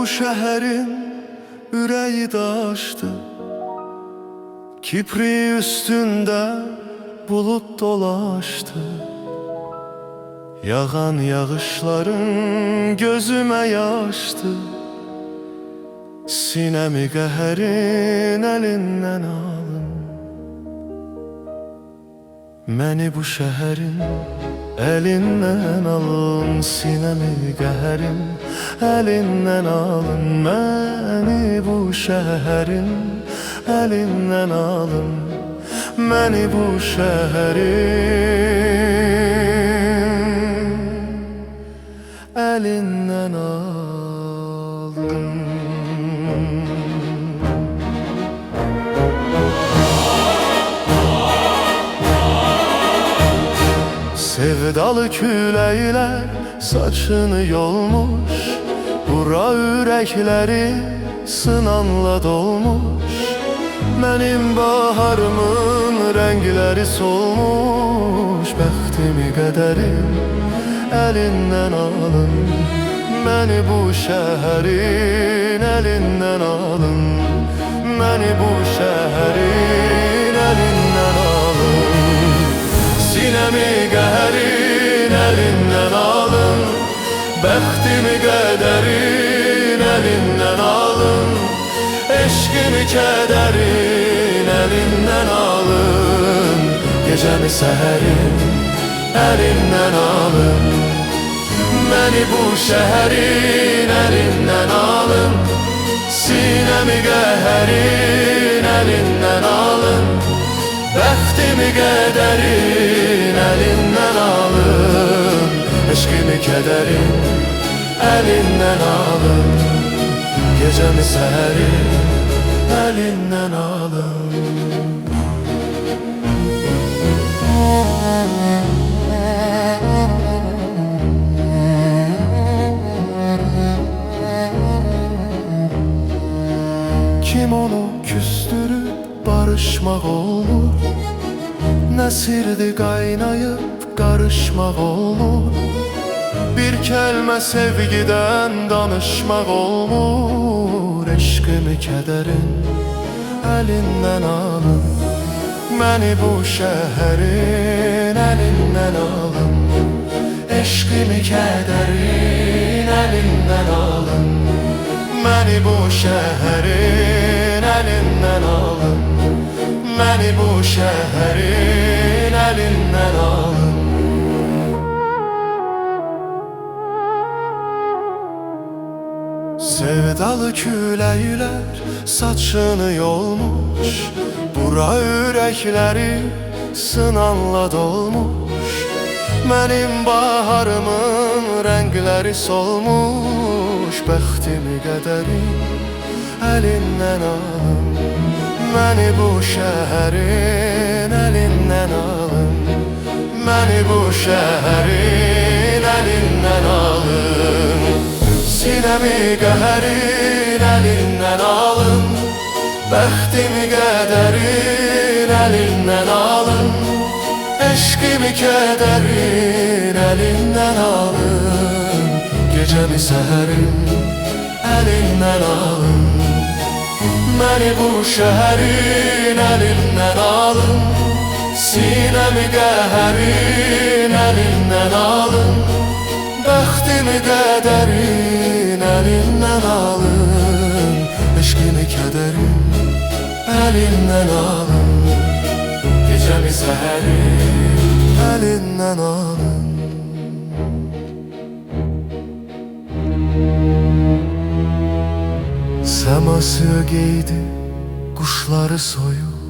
bu şehrin üreği daştı. Kipri üstünde bulut dolaştı. Yağan yağışların gözüme yaştı. Sinemi qəhərin elinden alın. Məni bu şəhərin elinden alın. Sinemi qəhərin elinden alın. Məni bu şəhərin elinden alın. Məni bu şəhərin elinden alın. Sevdalı küləklər saçını yolmuş. Bura ürəkləri sınanla dolmuş. Mənim baharımın rəngləri solmuş. Bəxtimi qədərim elinden alın. Məni bu şəhərin elinden alın. Məni bu şəhərin elinden alın. Sinemi qəhərin elinden alın. Bəxtimi qədərin elinden alın. Eşqimi kədərin elinden alın. Gecəmi səhərin elinden alın. Məni bu şəhərin elinden alın. Sinemi qəhərin elinden alın. Bəxtimi qədərin elinden alın. Eşqimi kədərin elinden alın. Gecəmi səhərin elinden alın. Kim onu küstürüp barışmaq olur? Nəsirdi qaynayıb qarışmaq olur? Bir kəlmə sevgidən danışmaq olmur. Eşqimi kədərin elinden alın. Məni bu şəhərin elinden alın. Eşqimi kədərin elinden alın. Məni bu şəhərin elinden alın. Məni bu şəhərin elinden alın. Sevdalı küləklər saçını yolmuş. Bura ürəkləri sınanla dolmuş. Mənim baharımın rəngləri solmuş. Bəxtimi qədərin elinden alın. Məni bu şəhərin elinden alın. Məni bu şəhərin elinden alın. Sinemi qəhərin elinden alın. Bəxtimi qədərin elinden alın. Eşqimi kədərin elinden alın. Gecəmi səhərin elinden alın. Məni bu şəhərin elinden alın. Sinemi qəhərin elinden alın. Bəxtimi qədərin elinden alın. Eşqimi kədərin elinden alın. Gecəmi səhərin elinden alın. Səması geydi quşları soyuq.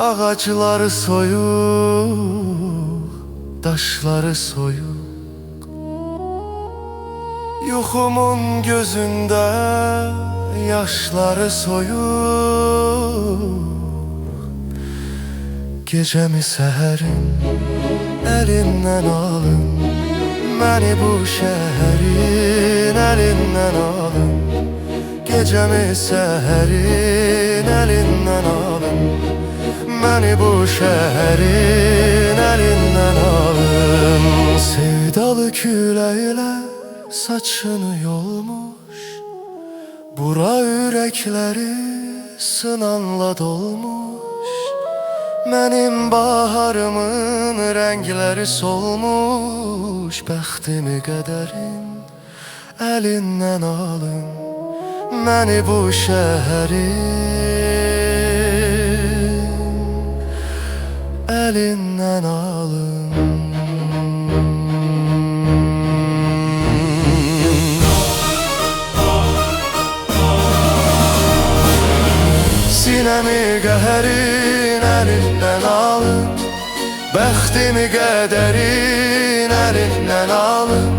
Ağacları soyuq, daşları soyuq. Yuxumun gözündə yaşları soyuq. Gecəmi səhərin elinden alın. Məni bu şəhərin elinden alın. Gecəmi səhərin elinden alın. Məni bu şəhərin elinden alın. Sevdalı küləklər saçını yolmuş, bura ürəkləri sınanla dolmuş. Mənim baharımın rəngləri solmuş, bəxtimi qədərin əlindən alın, məni bu şəhərin əlindən alın. Sinəmi qəhərin əlindən alın, bəxtimi qədərin əlindən alın,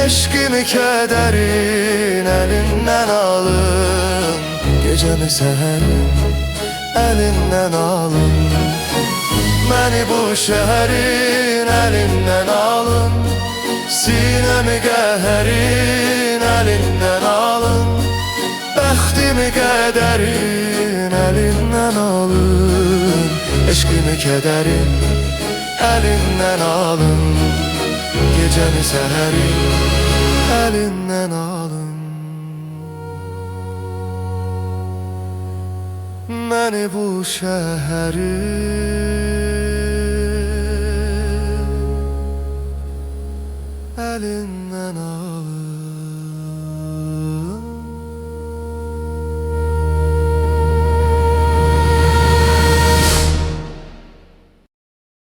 eşqimi kədərin əlindən alın, gecəmi səhərin əlindən alın, məni bu şəhərin əlindən alın, sinəmi qəhərin əlindən alın, bəxtimi qədərin əlindən alın, eşqimi kədərin əlindən alın, gecəmi səhərin əlindən alın, məni bu şəhərin əlindən